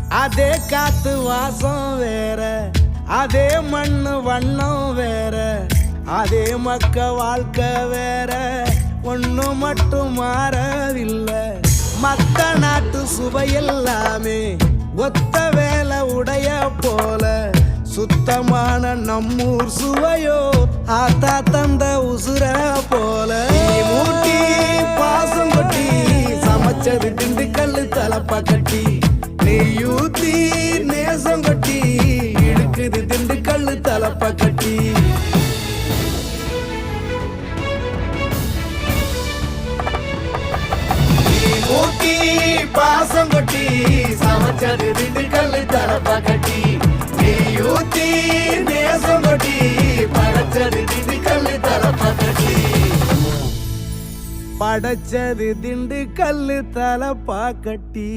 அதே காத்து வாசம் வேற, அதே மண்ணு வண்ணம் வேற, அதே மக்க வாழ்க்கை வேற, ஒண்ணு மட்டும் மாறவில்லை. மத்த நாட்டு சுவையெல்லாமே ஒத்த வேலை உடைய போல, சுத்தமான நம்மூர் சுவையோ ஆத்தா தந்த உசுர போல. மூட்டி பாசம் கொட்டி சமைச்சது திண்டுக்கல் தலப்பா கட்டி, நெய்யூத்தி நேசம் கொட்டி இழுக்குது திண்டுக்கல் தலப்பா கட்டி. மூட்டி பாசம் கொட்டி சமைச்சது திண்டுக்கல் தலப்பா கட்டி, நெய்யூத்தி நேசம் கொட்டி படைச்சது திண்டுக்கல் தலப்பா கட்டி. படைச்சது திண்டுக்கல் தலப்பா கட்டி.